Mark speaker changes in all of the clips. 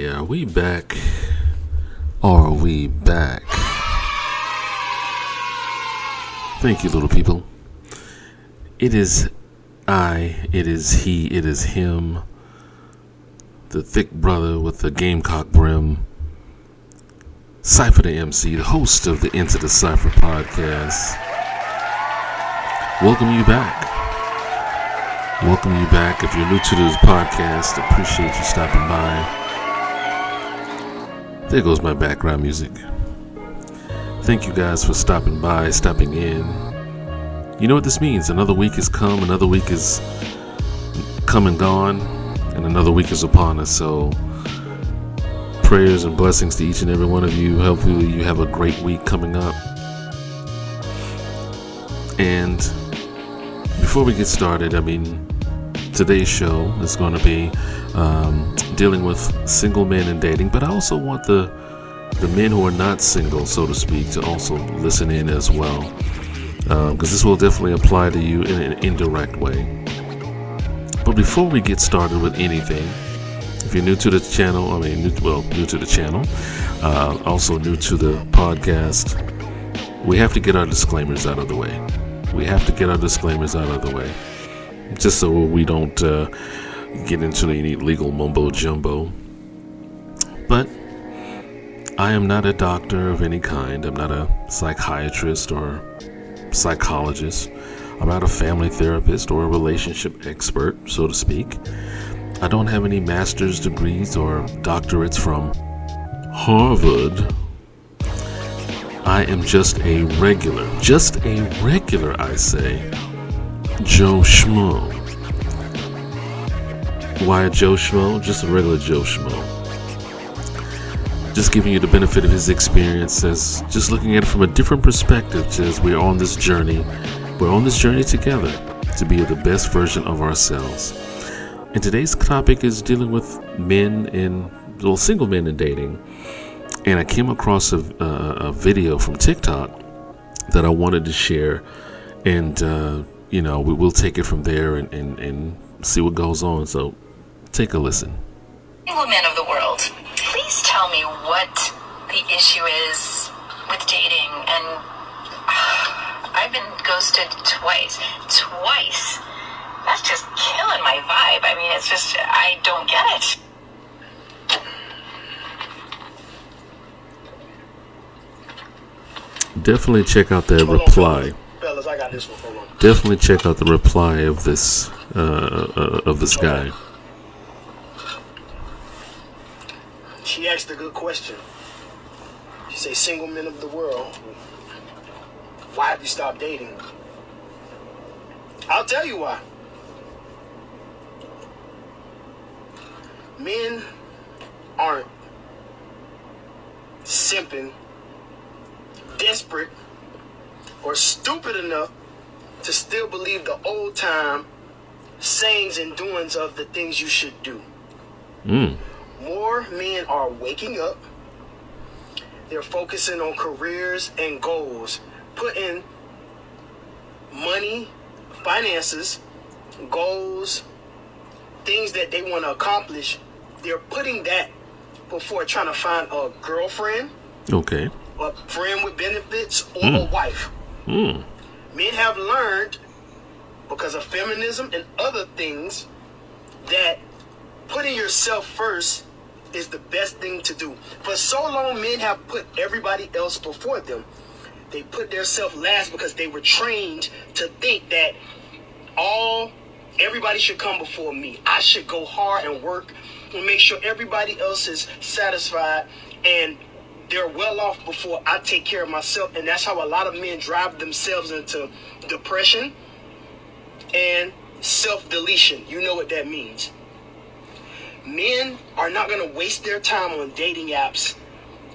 Speaker 1: Are we back? Are we back? Thank you, little people. It is I, it is he, it is him, the thick brother with the gamecock brim, Cypher Da MC, the host of the Into the Cypher podcast. Welcome you back. Welcome you back. If you're new to this podcast, appreciate you stopping by. There goes my background music. Thank you guys for stopping by, stopping in. You know what this means. Another week has come, another week is come and gone, and another week is upon us. So prayers and blessings to each and every one of you. Hopefully you have a great week coming up. And before we get started, today's show is going to be dealing with single men and dating, but I also want the men who are not single, so to speak, to also listen in as well, because this will definitely apply to you in an indirect way. But before we get started with anything, if you're new to the channel, new to the channel, also new to the podcast, we have to get our disclaimers out of the way. Just so we don't get into any legal mumbo jumbo. But I am not a doctor of any kind. I'm not a psychiatrist or psychologist. I'm not a family therapist or a relationship expert, so to speak. I don't have any master's degrees or doctorates from Harvard. I am just a regular, I say, Joe Schmo. Why a Joe Schmo? Just a regular Joe Schmo. Just giving you the benefit of his experience, as just looking at it from a different perspective, as we're on this journey. We're on this journey together to be the best version of ourselves. And today's topic is dealing with single men in dating. And I came across a video from TikTok that I wanted to share, and we will take it from there and see what goes on. So take a listen.
Speaker 2: Single men of the world, please tell me what the issue is with dating. And I've been ghosted twice. That's just killing my vibe. It's just, I don't get it.
Speaker 1: Definitely check out that reply.
Speaker 3: Fellas, I got this one. Hold on.
Speaker 1: Definitely check out the reply of this guy.
Speaker 3: She asked a good question. She said, single men of the world, why have you stopped dating? I'll tell you why. Men aren't simping, desperate, or stupid enough to still believe the old time sayings and doings of the things you should do. More men are waking up. They're focusing on careers and goals, putting money, finances, goals, things that they want to accomplish. They're putting that before trying to find a girlfriend,
Speaker 1: okay,
Speaker 3: a friend with benefits, or a wife. Men have learned, because of feminism and other things, that putting yourself first is the best thing to do. For so long, men have put everybody else before them. They put themselves last because they were trained to think that everybody should come before me. I should go hard and work and make sure everybody else is satisfied and they're well off before I take care of myself. And that's how a lot of men drive themselves into depression and self-deletion. You know what that means. Men are not going to waste their time on dating apps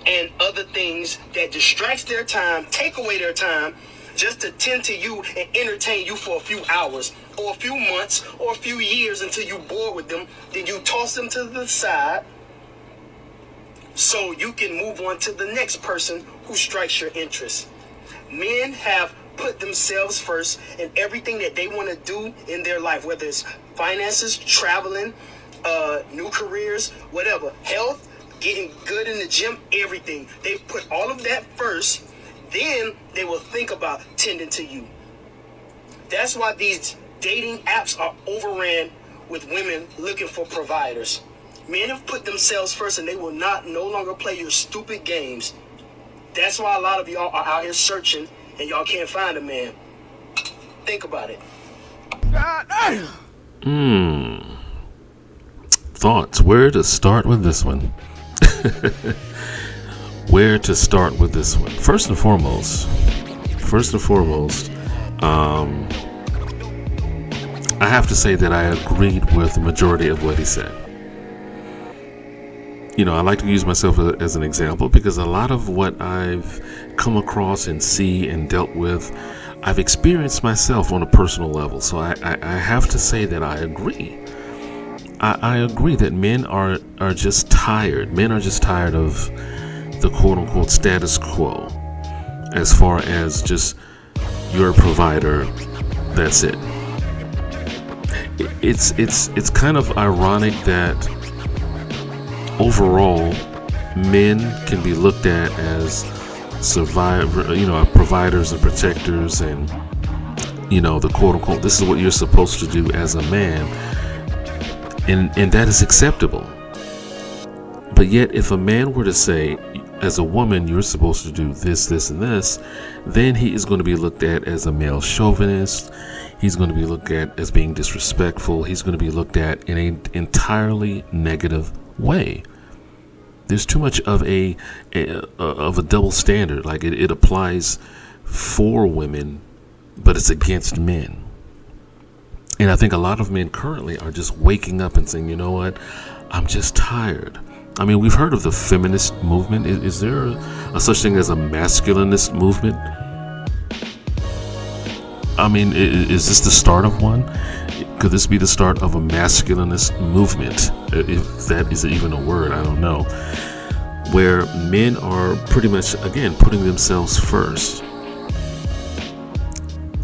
Speaker 3: and other things that distracts their time, take away their time, just to tend to you and entertain you for a few hours or a few months or a few years until you're bored with them. Then you toss them to the side so you can move on to the next person who strikes your interest. Men have put themselves first in everything that they want to do in their life, whether it's finances, traveling, new careers, whatever, health, getting good in the gym, everything. They put all of that first, then they will think about tending to you. That's why these dating apps are overran with women looking for providers. Men have put themselves first, and they will no longer play your stupid games. That's why a lot of y'all are out here searching and y'all can't find a man. Think about it.
Speaker 1: Thoughts. Where to start with this one? Where to start with this one? First and foremost, I have to say that I agreed with the majority of what he said. You know, I like to use myself as an example because a lot of what I've come across and see and dealt with, I've experienced myself on a personal level. So I have to say that I agree. I agree that men are just tired. Men are just tired of the quote-unquote status quo as far as just you're a provider, that's it. It's kind of ironic that overall men can be looked at as providers and protectors, and the quote-unquote this is what you're supposed to do as a man, and that is acceptable. But yet if a man were to say, as a woman, you're supposed to do this, this, and this, then he is going to be looked at as a male chauvinist. He's going to be looked at as being disrespectful. He's going to be looked at in an entirely negative way. There's too much of a double standard. Like it applies for women, but it's against men. And I think a lot of men currently are just waking up and saying, you know what, I'm just tired. I mean, we've heard of the feminist movement. Is there a such thing as a masculinist movement? I mean, is this the start of one? Could this be the start of a masculinist movement? If that is even a word, I don't know. Where men are pretty much, again, putting themselves first.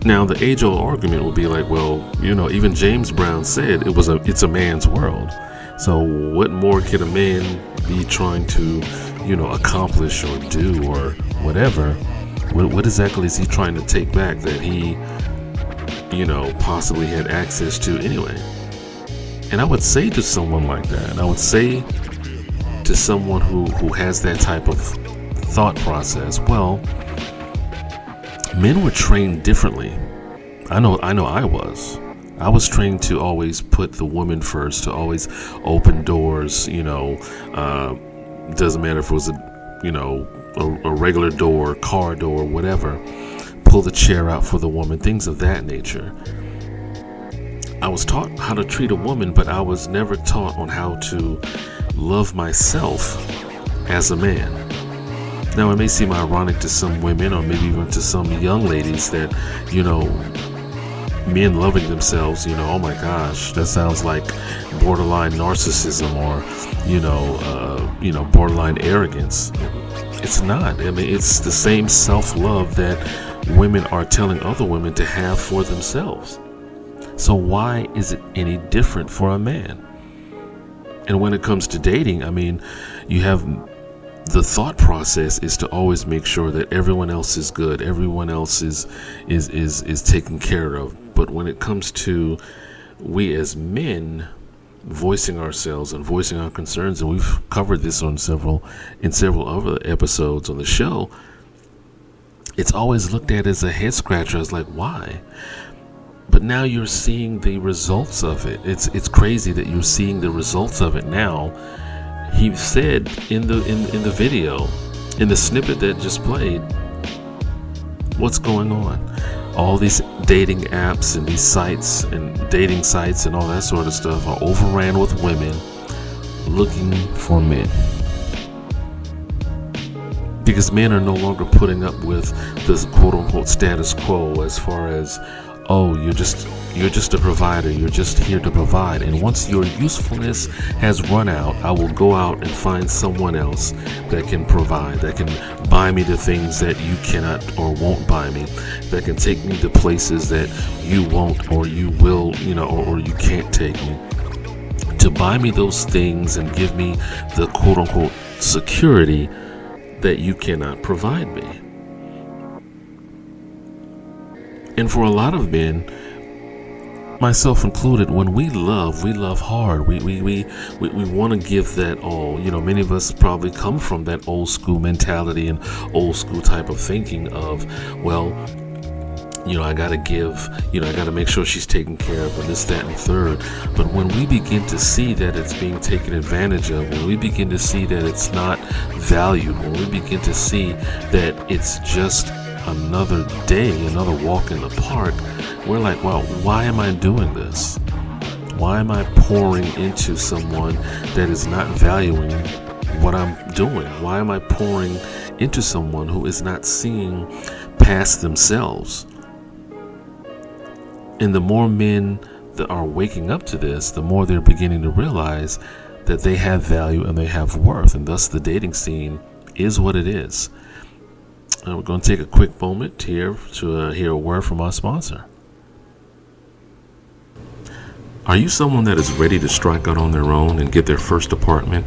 Speaker 1: Now, the age-old argument would be like, well, even James Brown said it's a man's world. So what more could a man be trying to, accomplish or do or whatever? What exactly is he trying to take back that he, possibly had access to anyway? And I would say to someone like that, I would say to someone who has that type of thought process, well, men were trained differently. I know I was. I was trained to always put the woman first, to always open doors, doesn't matter if it was a regular door, car door, whatever, pull the chair out for the woman, things of that nature. I was taught how to treat a woman, but I was never taught on how to love myself as a man. Now, it may seem ironic to some women, or maybe even to some young ladies, that, men loving themselves, oh my gosh, that sounds like borderline narcissism or, borderline arrogance. It's not. I mean, it's the same self-love that women are telling other women to have for themselves. So why is it any different for a man? And when it comes to dating, I mean, you have the thought process is to always make sure that everyone else is good, everyone else is taken care of. But when it comes to we as men voicing ourselves and voicing our concerns, and we've covered this in several other episodes on the show, it's always looked at as a head scratcher. It's like, why? But now you're seeing the results of it. It's crazy that you're seeing the results of it now. He said in the video, in the snippet that just played, what's going on? All these dating apps and these sites and dating sites and all that sort of stuff are overran with women looking for men. Because men are no longer putting up with this quote-unquote status quo as far as, oh, you're just a provider, you're just here to provide, and once your usefulness has run out, I will go out and find someone else that can provide, that can buy me the things that you cannot or won't buy me, that can take me to places that you won't or you will, or you can't take me, to buy me those things and give me the quote-unquote security that you cannot provide me. And for a lot of men, myself included, when we love hard. We want to give that all. Many of us probably come from that old school mentality and old school type of thinking of, well, I gotta give, I gotta make sure she's taken care of, and this, that, and the third. But when we begin to see that it's being taken advantage of, when we begin to see that it's not valued, when we begin to see that it's just another day, another walk in the park, we're like, well, why am I doing this? Why am I pouring into someone that is not valuing what I'm doing? Why am I pouring into someone who is not seeing past themselves? And the more men that are waking up to this, the more they're beginning to realize that they have value and they have worth, and thus the dating scene is what it is. We're going to take a quick moment here to hear a word from our sponsor. Are you someone that is ready to strike out on their own and get their first apartment?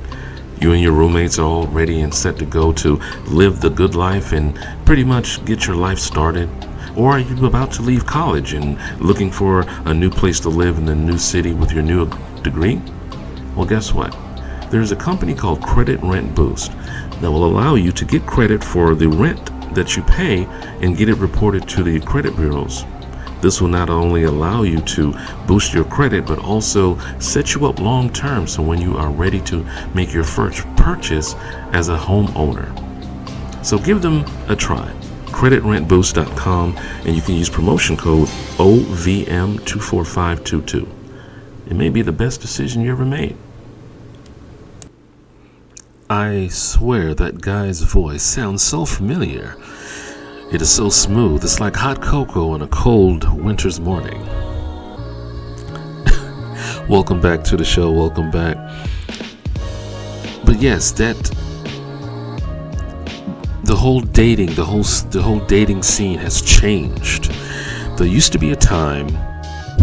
Speaker 1: You and your roommates are all ready and set to go to live the good life and pretty much get your life started? Or are you about to leave college and looking for a new place to live in the new city with your new degree? Well, guess what? There's a company called Credit Rent Boost that will allow you to get credit for the rent that you pay and get it reported to the credit bureaus. This will not only allow you to boost your credit, but also set you up long term, so when you are ready to make your first purchase as a homeowner. So give them a try. CreditRentBoost.com, and you can use promotion code OVM24522. It may be the best decision you ever made. I swear that guy's voice sounds so familiar. It is so smooth. It's like hot cocoa on a cold winter's morning. Welcome back to the show. Welcome back. But yes, the whole dating scene has changed. There used to be a time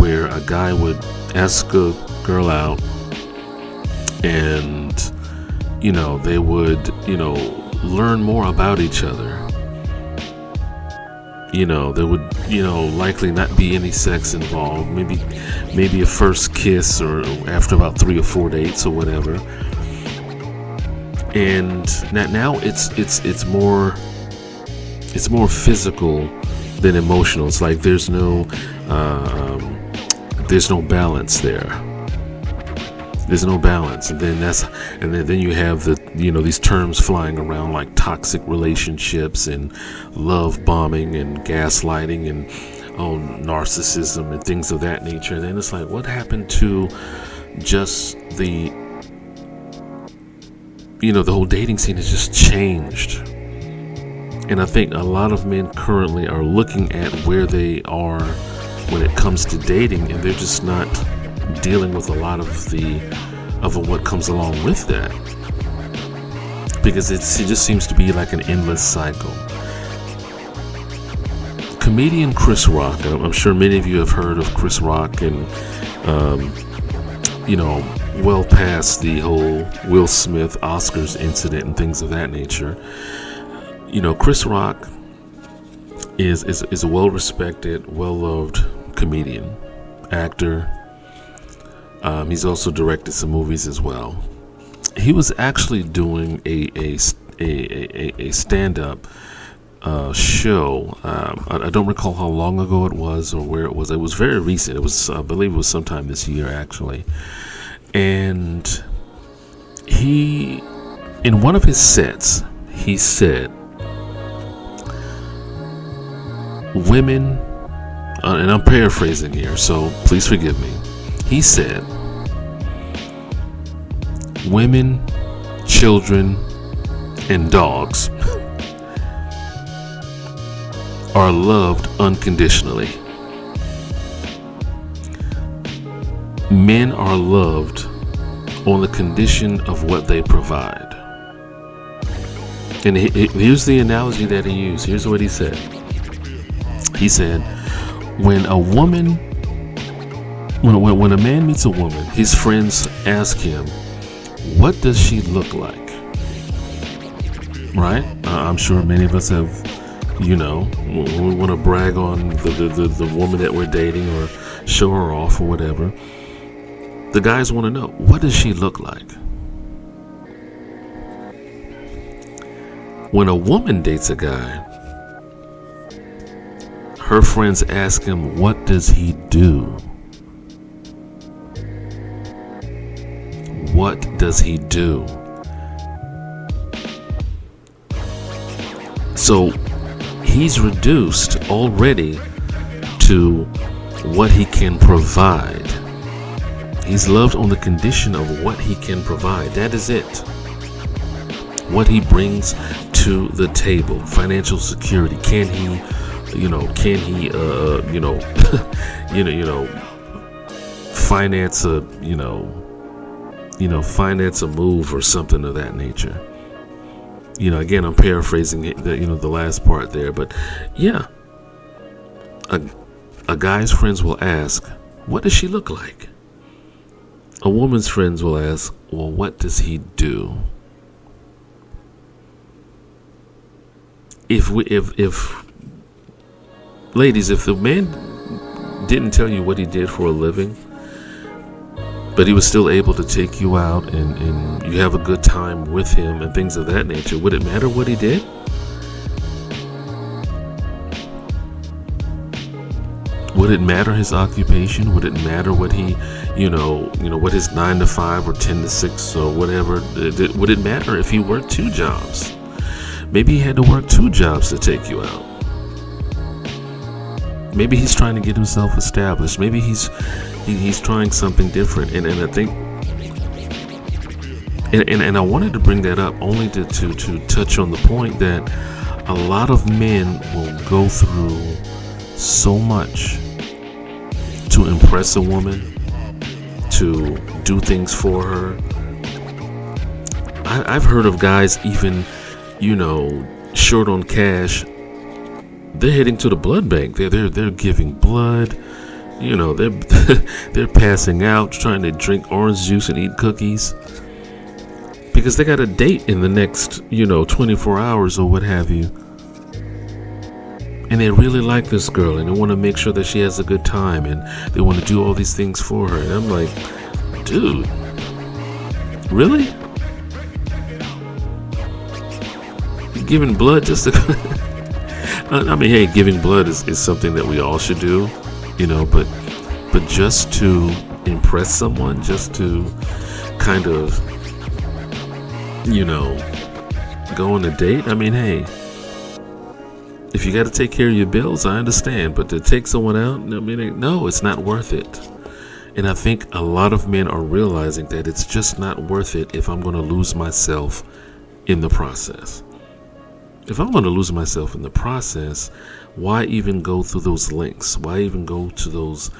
Speaker 1: where a guy would ask a girl out, and they would learn more about each other. There would likely not be any sex involved, maybe a first kiss, or after about 3 or 4 dates or whatever. And now it's more physical than emotional. It's like there's no balance there. There's no balance, and then you have these terms flying around like toxic relationships and love bombing and gaslighting and narcissism and things of that nature. And then it's like, what happened to just the whole dating scene has just changed. And I think a lot of men currently are looking at where they are when it comes to dating, and they're just not dealing with a lot of what comes along with that, because it just seems to be like an endless cycle. Comedian Chris Rock, I'm sure many of you have heard of Chris Rock, and well past the whole Will Smith Oscars incident and things of that nature. Chris Rock is a well-respected, well-loved comedian, actor. He's also directed some movies as well. He was actually doing a stand-up show. I don't recall how long ago it was or where it was. It was very recent. It was, I believe it was sometime this year, actually. And he, in one of his sets, he said, women, and I'm paraphrasing here, so please forgive me. He said, women, children, and dogs are loved unconditionally. Men are loved on the condition of what they provide. And here's the analogy that he used. Here's what he said. He said, when a man meets a woman, his friends ask him, what does she look like? right? I'm sure many of us have, when we want to brag on the woman that we're dating or show her off or whatever. The guys want to know, what does she look like? When a woman dates a guy, her friends ask him, what does he do? What does he do? So he's reduced already to what he can provide. He's loved on the condition of what he can provide. That is it. What he brings to the table. Financial security. Can he finance a move or something of that nature. Again, I'm paraphrasing the last part there, but yeah, a guy's friends will ask, what does she look like? A woman's friends will ask, well, what does he do? If ladies, if the man didn't tell you what he did for a living, but he was still able to take you out and you have a good time with him and things of that nature, would it matter what he did? Would it matter his occupation? Would it matter what he, what his 9 to 5 or 10 to 6 or whatever? Would it matter if he worked 2 jobs? Maybe he had to work 2 jobs to take you out. Maybe he's trying to get himself established. Maybe he's trying something different. And I think, and I wanted to bring that up only to touch on the point that a lot of men will go through so much to impress a woman, to do things for her. I've heard of guys even, short on cash. They're heading to the blood bank. They're giving blood. They're passing out, trying to drink orange juice and eat cookies because they got a date in the next 24 hours or what have you. And they really like this girl and they want to make sure that she has a good time and they want to do all these things for her. And I'm like, dude, really? You're giving blood just to... I mean, hey, giving blood is something that we all should do, but just to impress someone, just to kind of, go on a date. I mean, hey, if you got to take care of your bills, I understand, but to take someone out, I mean, no, it's not worth it. And I think a lot of men are realizing that it's just not worth it if I'm going to lose myself in the process. If I'm going to lose myself in the process, why even go through those links? Why even go to those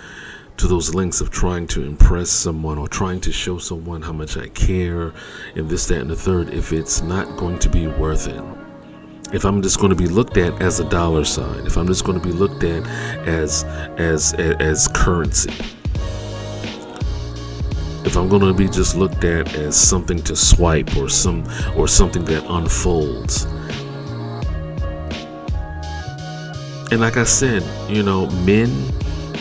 Speaker 1: links of trying to impress someone or trying to show someone how much I care and this, that, and the third if it's not going to be worth it? If I'm just going to be looked at as a dollar sign, if I'm just going to be looked at as currency, if I'm going to be just looked at as something to swipe or something that unfolds. And like I said, men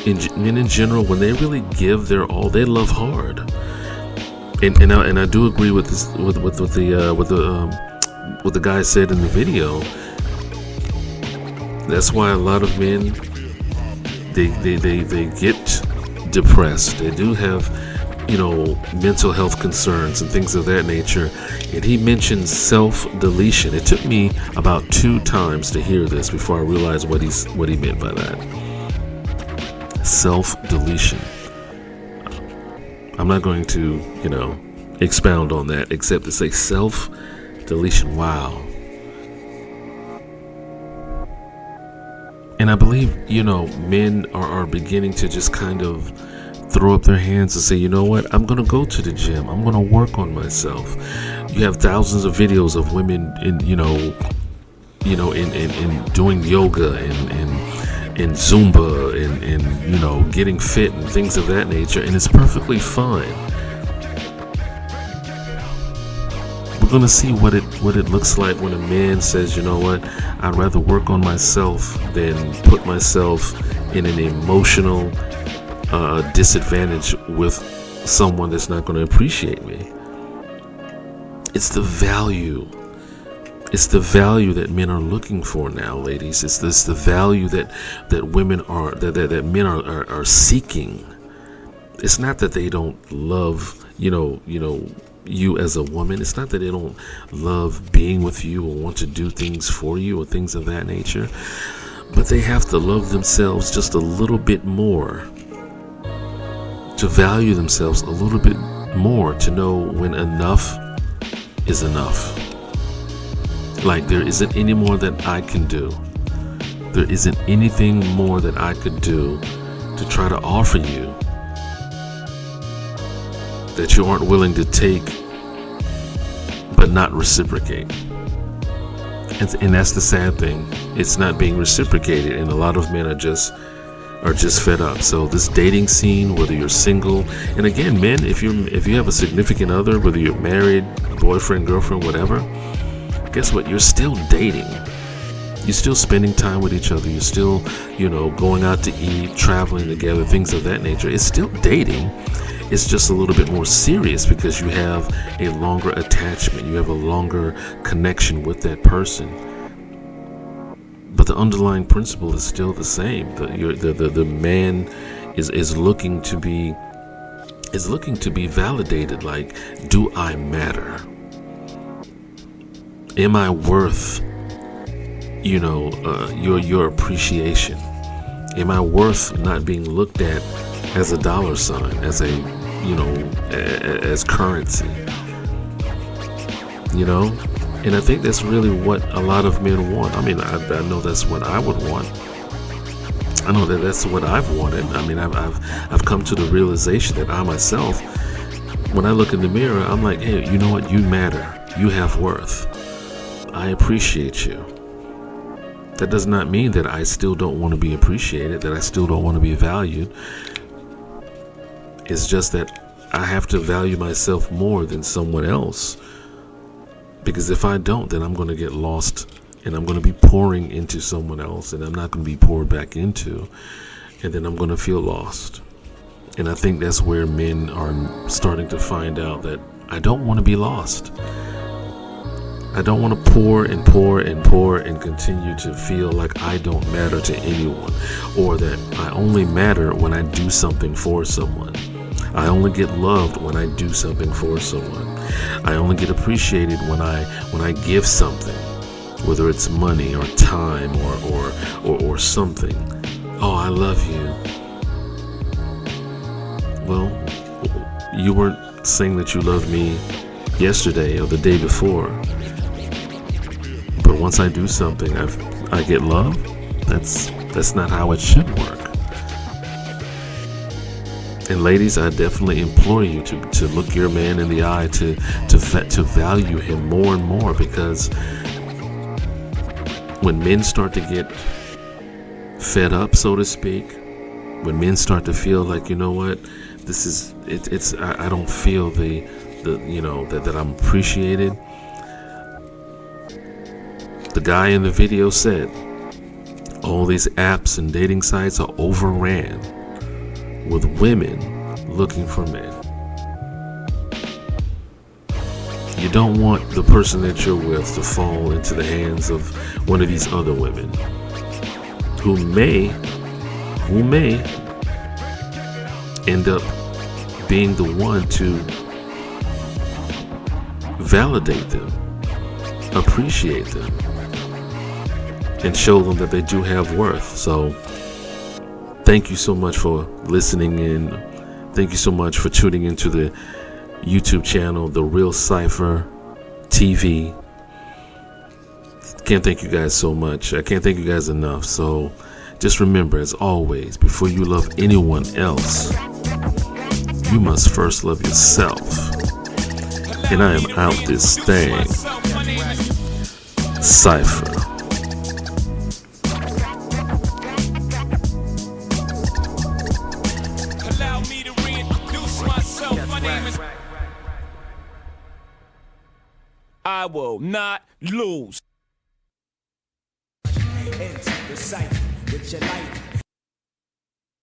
Speaker 1: in general, when they really give their all, they love hard. And I do agree with this with what the guy said in the video. That's why a lot of men they get depressed. They do have mental health concerns and things of that nature. And he mentioned self-deletion. It took me about 2 times to hear this before I realized what he meant by that. Self-deletion. I'm not going to, expound on that except to say self-deletion. Wow. And I believe, men are beginning to just kind of throw up their hands and say, you know what, I'm going to go to the gym. I'm going to work on myself. You have thousands of videos of women in doing yoga and Zumba and getting fit and things of that nature. And it's perfectly fine. We're going to see what it looks like when a man says, you know what, I'd rather work on myself than put myself in an emotional disadvantage with someone that's not going to appreciate me. It's the value. It's the value that men are looking for now, ladies. It's the value that women are that men are seeking. It's not that they don't love, you as a woman. It's not that they don't love being with you or want to do things for you or things of that nature. But they have to love themselves just a little bit more, to value themselves a little bit more, to know when enough is enough. Like, there isn't any more that I can do. There isn't anything more that I could do to try to offer you that you aren't willing to take but not reciprocate. And that's the sad thing. It's not being reciprocated, and a lot of men are just fed up. So this dating scene, whether you're single, and again, men, if you have a significant other, whether you're married, boyfriend, girlfriend, whatever, guess what? You're still dating. You're still spending time with each other. You're still, going out to eat, traveling together, things of that nature. It's still dating. It's just a little bit more serious because you have a longer attachment. You have a longer connection with that person. But the underlying principle is still the same. The man is looking to be validated. Like, do I matter? Am I worth, your appreciation? Am I worth not being looked at as a dollar sign, as as currency? And I think that's really what a lot of men want. I mean, I know that's what I would want. I know that's what I've wanted. I mean, I've come to the realization that I myself, when I look in the mirror, I'm like, hey, you know what? You matter. You have worth. I appreciate you. That does not mean that I still don't want to be appreciated, that I still don't want to be valued. It's just that I have to value myself more than someone else. Because if I don't, then I'm going to get lost, and I'm going to be pouring into someone else, and I'm not going to be poured back into, and then I'm going to feel lost. And I think that's where men are starting to find out that I don't want to be lost. I don't want to pour and pour and pour and continue to feel like I don't matter to anyone, or that I only matter when I do something for someone. I only get loved when I do something for someone. I only get appreciated when I give something, whether it's money or time or something. Oh, I love you. Well, you weren't saying that you loved me yesterday or the day before. But once I do something, I get love. That's not how it should work. And ladies, I definitely implore you to look your man in the eye, to value him more and more, because when men start to get fed up, so to speak, when men start to feel like, you know what, this is it's I don't feel that I'm appreciated. The guy in the video said all these apps and dating sites are overran with women looking for men. You don't want the person that you're with to fall into the hands of one of these other women who may end up being the one to validate them, appreciate them, and show them that they do have worth. So thank you so much for listening in. Thank you so much for tuning into the YouTube channel, The Real Cypher TV. Can't thank you guys so much. I can't thank you guys enough. So just remember, as always, before you love anyone else, you must first love yourself. And I am out this thing. Cypher.
Speaker 4: I will not lose.
Speaker 5: Enter the cypher with your light.